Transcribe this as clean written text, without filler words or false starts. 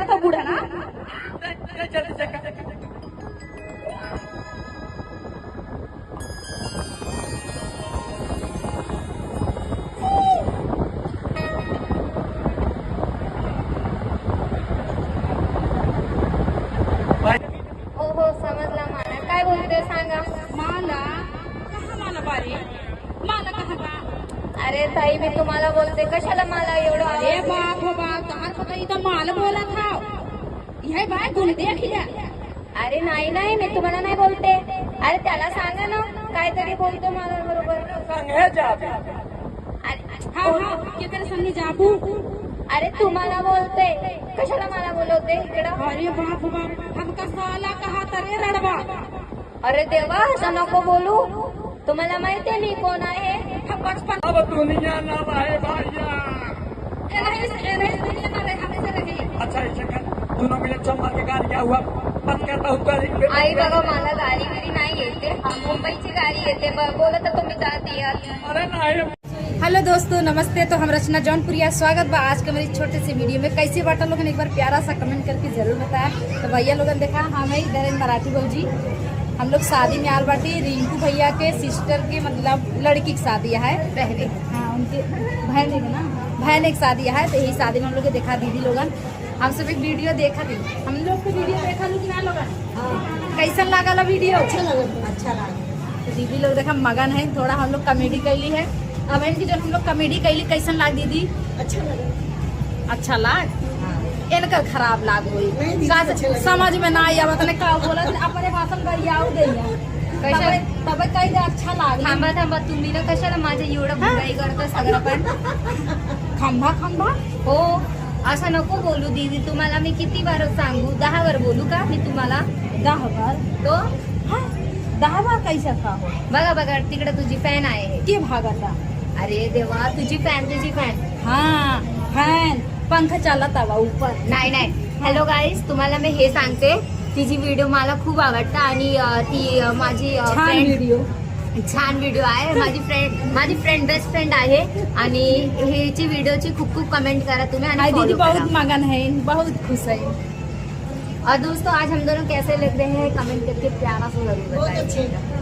तो बूढ़ा ना हो समजला मला. काय बोलते सांगा. माला कहा माला बारी माला कहा का अरे ताई मी तुम्हाला बोलते कशाला मला एवढं अरे आवाज? बाप हो बाप तार पता इथं माल बोला था यह बाय गुण देख लिया अरे नाही नाही मी तुम्हाला नाही बोलते. अरे त्याला सांगा ना काहीतरी बोलतो मला बरोबर. हाँ हाँ क्या तेरे सामने जाबू अरे तुम्हाला बोलते कशाला मला बोलवते इकडं. अरे बाप हो बाप हमका साला कहा तरे रड़वा अरे देवा असं नको बोलू. तुम्हाला माहितीये मी कोण आहे. हम बचपन अब दुनिया ना रहे भैया। ए नहीं दुनिया में रहे हमेशा रहे अच्छा ऐसे कर दोनों मिले चम्मच के गाड़ी क्या हुआ मत करता हूँ आई बघा मला गाडी बिडी नाही येते. मुंबईची गाडी येते. बोलत तर तुम्ही जाते यार. अरे नहीं हेलो दोस्तों नमस्ते. तो हम रचना जौनपुरिया स्वागत बा आज के मेरी छोटे से वीडियो में. कैसे बाटा लोगन एक बार प्यारा सा कमेंट करके जरूर बताया. तो भैया लोगन देखा हम है इधर मराठी बहूजी हम लोग शादी में आल बाटी. रिंकू भैया के सिस्टर के मतलब लड़की की शादी है पहले. हाँ उनके बहन है ना बहन एक शादी है. तो यही शादी में हम लोग के देखा दीदी लोगन. हम सब एक वीडियो देखा थी. हम लोग को वीडियो देखा लोग ना लोगन कैसा लगा वीडियो. अच्छा लगा. तो दीदी लोग देखा मगन है थोड़ा हम लोग कॉमेडी कैली है. अब इनकी जब हम लोग कॉमेडी कैली कैसन लाग दीदी. अच्छा लाग इनकर खराब लाग हुई समझ में ना आया. बताने का बोला अपने भाषण गरियाऊ गई तब काही अच्छा लाग. थांबा थांबा तुम्ही ना कशाला माझ्या एवढं बुराई करता सगळं पण. खंबा खंबा हो असं नको बोलू दीदी. तुम्हाला मी किती बार सांगू 10 बार बोलू का मी तुम्हाला. 10 बार तो 10 बार कैसा था हो. बघा बघा तिकडे तुझी फॅन आहे. के भागाचा. अरे देवा तुझी फॅन हाँ फॅन पंखा चालत हवा ऊपर. नाही नाही. हॅलो गाईज तुम्हाला मी हे सांगते तिची व्हिडिओ मला खूप आवडतं आणि ती माझी छान फ्रेंड व्हिडिओ. छान व्हिडिओ आहे. माझी फ्रेंड बेस्ट फ्रेंड आहे आणि ह्याची व्हिडिओची खूप खूप कमेंट करा तुम्ही आणि दीदी follow करा. बहुत मगन है बहुत खुश है. और दोस्तों आज हम दोनों कैसे लग रहे हैं कमेंट करके प्यारा सा जरूर बताइए.